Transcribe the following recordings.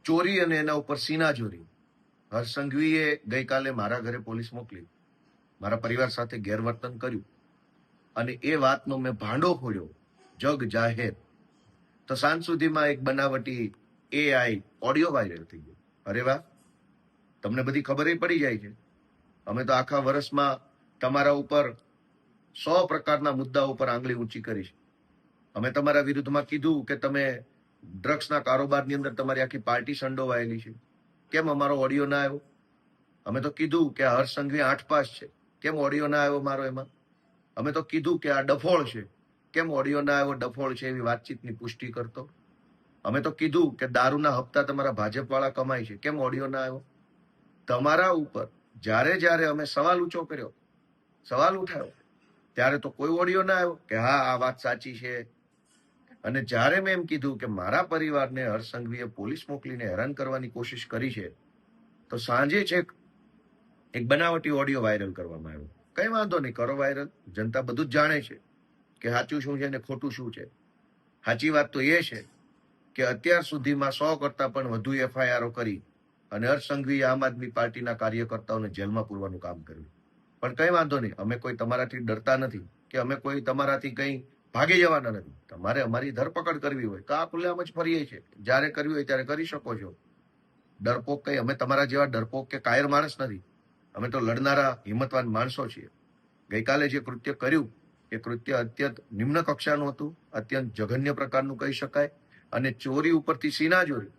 ચોરી અને એના ઉપર સીનાચોરી. હર્ષ સંઘવીએ ગઈકાલે મારા ઘરે પોલીસ મોકલી, મારા પરિવાર સાથે ગેરવર્તન કર્યું અને એ વાતનો મેં ભાંડો ફોડ્યો જગ જાહેર. તો સાંજ સુધીમાં એક બનાવટી એઆઈ ઓડિયો વાયરલ થઈ ગયો. અરે વાહ, તમને બધી ખબર પડી જાય છે. અમે તો આખા વર્ષમાં તમારા ઉપર 100 પ્રકારના મુદ્દા ઉપર આંગળી ઊંચી કરી છે. અમે તમારા વિરુદ્ધમાં કીધું કે તમે ડ્રગ્સના કારોબારની અંદર તમારી આખી પાર્ટી સંડોવાયેલી છે. કેમ અમારો ઓડિયો ના આવ્યો? અમે તો કીધું કે હર્ષ સંઘવી 8 પાસ છે, કેમ ઓડિયો ના આવ્યો મારો એમાં? અમે તો કીધું કે આ ડફોળ છે, કેમ ઓડિયો ના આવ્યો ડફોળ છે એવી વાતચીતની પુષ્ટિ કરતો? અમે તો કીધું કે દારૂના હપ્તા તમારા ભાજપવાળા કમાય છે, કેમ ઓડિયો ના આવ્યો? તમારા ઉપર જ્યારે જ્યારે અમે સવાલ ઊંચો કર્યો, સવાલ ઉઠાવ્યો, ત્યારે તો કોઈ ઓડિયો ના આવ્યો કે હા આ વાત સાચી છે. અને જ્યારે મેં એમ કીધું કે મારા પરિવારને હર્ષ સંઘવીએ પોલીસ મોકલીને હેરાન કરવાની કોશિશ કરી છે, તો સાંજે છેક એક બનાવટી ઓડિયો વાયરલ કરવામાં આવ્યો. કઈ વાંધો નહીં, કરો વાયરલ. જનતા બધું જ જાણે છે કે સાચું શું છે ને ખોટું શું છે. સાચી વાત તો એ છે કે અત્યાર સુધીમાં 100 કરતા પણ વધુ એફઆઈઆરો કરી અને હર્ષ સંઘવીએ આમ આદમી પાર્ટીના કાર્યકર્તાઓને જેલમાં પૂરવાનું કામ કર્યું. પણ કઈ વાંધો નહીં, અમે કોઈ તમારાથી ડરતા નથી કે અમે કોઈ તમારાથી કંઈ ભાગી જવાના નથી. તમારે અમારી ધરપકડ કરવી હોય તો આ ખુલ્લેઆમ જ ફરીએ છીએ, જ્યારે કરવી હોય ત્યારે કરી શકો છો. ડરપોક કઈ, અમે તમારા જેવા ડરપોક કે કાયર માણસ નથી. અમે તો લડનારા હિંમતવાન માણસો છીએ. ગઈકાલે જે કૃત્ય કર્યું એ કૃત્ય અત્યંત નિમ્ન કક્ષાનું હતું, અત્યંત જઘન્ય પ્રકારનું કહી શકાય. અને ચોરી ઉપરથી સીનાચોરી,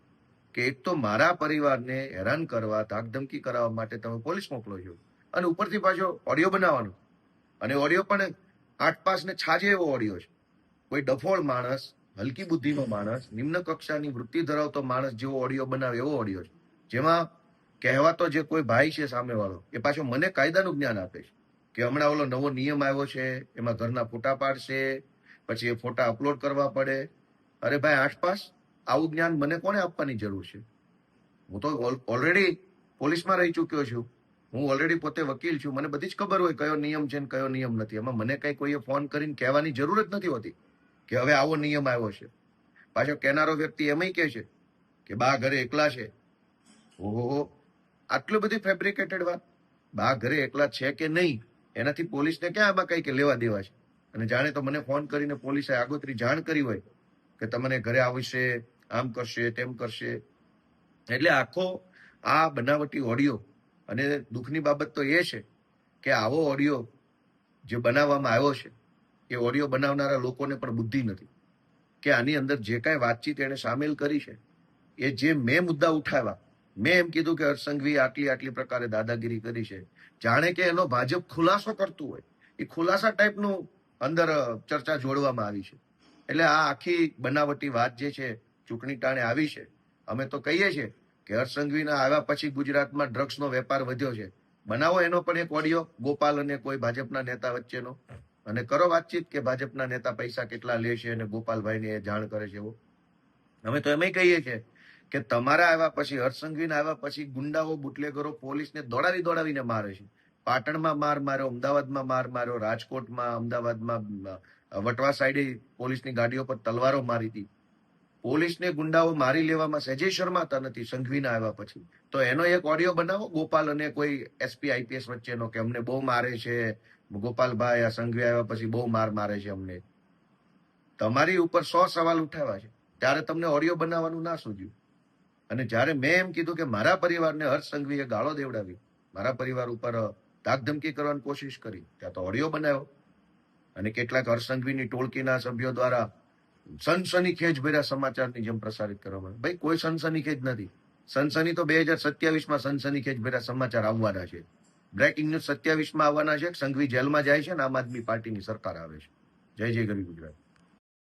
કે એક તો મારા પરિવારને હેરાન કરવા, ધાકધમકી કરાવવા માટે તમે પોલીસ મોકલો છો અને ઉપરથી પાછો ઓડિયો બનાવવાનો. અને ઓડિયો પણ 8 પાસ ને છાજે એવો ઓડિયો છે. કોઈ ડફોળ માણસ, હલકી બુદ્ધિનો માણસ, નિમ્ન કક્ષાની વૃત્તિ ધરાવતો માણસ જેવો ઓડિયો બનાવે એવો ઓડિયો છે, જેમાં કહેવાતો જે કોઈ ભાઈ છે સામેવાળો એ પાછો મને કાયદાનું જ્ઞાન આપે છે કે હમણાં ઓલો નવો નિયમ આવ્યો છે, એમાં ઘરના ફોટા પાડશે, પછી એ ફોટા અપલોડ કરવા પડે. અરે ભાઈ 8 પાસ, આવું જ્ઞાન મને કોને આપવાની જરૂર છે? હું તો ઓલરેડી પોલીસમાં રહી ચૂક્યો છું, હું ઓલરેડી પોતે વકીલ છું, મને બધી જ ખબર હોય કયો નિયમ છે ને કયો નિયમ નથી. એમાં મને કઈ કોઈએ ફોન કરીને કહેવાની જરૂર જ નથી હોતી કે હવે આવો નિયમ આવ્યો છે. પાછો કહેનારો વ્યક્તિ એમય કહે છે કે બા ઘરે એકલા છે. ઓહો, આટલું બધી ફેબ્રિકેટેડ વાત. બા ઘરે એકલા છે કે નહીં એનાથી પોલીસને ક્યાં આમાં કઈ કે લેવા દેવા છે? અને જાણે તો મને ફોન કરીને પોલીસે આગોતરી જાણ કરી હોય કે તમને ઘરે આવશે, આમ કરશે, તેમ કરશે. એટલે આખો આ બનાવટી ઓડિયો, અને દુઃખની બાબત તો એ છે કે આવો ઓડિયો જે બનાવવામાં આવ્યો છે એ ઓડિયો બનાવનારા લોકોને પણ બુદ્ધિ નથી કે આની અંદર જે કાંઈ વાતચીત એને સામેલ કરી છે, એ જે મેં મુદ્દા ઉઠાવ્યા, મેં એમ કીધું કે હર્ષ સંઘવીએ આટલી પ્રકારે દાદાગીરી કરી છે, જાણે કે એનો ભાજપ ખુલાસો કરતું હોય એ ખુલાસા ટાઈપનું અંદર ચર્ચા જોડવામાં આવી છે. એટલે આ આખી બનાવટી વાત જે છે ચૂંટણી ટાણે આવી છે. અમે તો કહીએ છીએ કે હર્ષ સંઘવીના આવ્યા પછી ગુજરાતમાં ડ્રગ્સનો વેપાર વધ્યો છે. બનાવો એનો પણ એક ઓડિયો, ગોપાલ અને કોઈ ભાજપના નેતા વચ્ચેનો, અને કરો વાતચીત કે ભાજપના નેતા પૈસા કેટલા લે છે અને ગોપાલભાઈને એ જાણ કરે છે એવો. અમે તો એમ કહીએ છીએ કે તમારા આવ્યા પછી, હર્ષ સંઘવીના આવ્યા પછી ગુંડાઓ, બુટલેગરો પોલીસને દોડાવીને મારે છે. પાટણમાં માર માર્યો, અમદાવાદમાં માર માર્યો, રાજકોટમાં, અમદાવાદમાં, વટવા સાઈડે પોલીસની ગાડીઓ પર તલવારો મારી હતી. પોલીસને ગુંડાઓ મારી લેવામાં સહેજે શરમાતા નથી સંઘવીના આવ્યા પછી. તો એનો એક ઓડિયો બનાવો ગોપાલ અને કોઈ એસપી આઈપીએસ વચ્ચેનો કે અમને બહુ મારે છે ગોપાલભાઈ, આ સંઘવી આવ્યા પછી બહુ મારે છે અમને. તમારી ઉપર 100 સવાલ ઉઠાવ્યા છે, ત્યારે તમને ઓડિયો બનાવવાનું ના સૂઝ્યું. અને જ્યારે મેં એમ કીધું કે મારા પરિવારને હર્ષ સંઘવીએ ગાળો દેવડાવી, મારા પરિવાર ઉપર ધાકધમકી કરવાની કોશિશ કરી, ત્યાં તો ઓડિયો બનાવ્યો. અને કેટલાક હર્ષ સંઘવીની ટોળકીના સભ્યો દ્વારા સનસનીખેજ ભર્યા સમાચારની જેમ પ્રસારિત કરવામાં આવે. ભાઈ કોઈ સનસનીખેજ નથી. સનસની તો 2027માં સનસનીખેજ ભર્યા સમાચાર આવવાના છે. બ્રેકિંગ ન્યૂઝ 27માં આવવાના છે. સંઘવી જેલમાં જાય છે ને આમ આદમી પાર્ટીની સરકાર આવે છે. જય જય ગરવી ગુજરાત.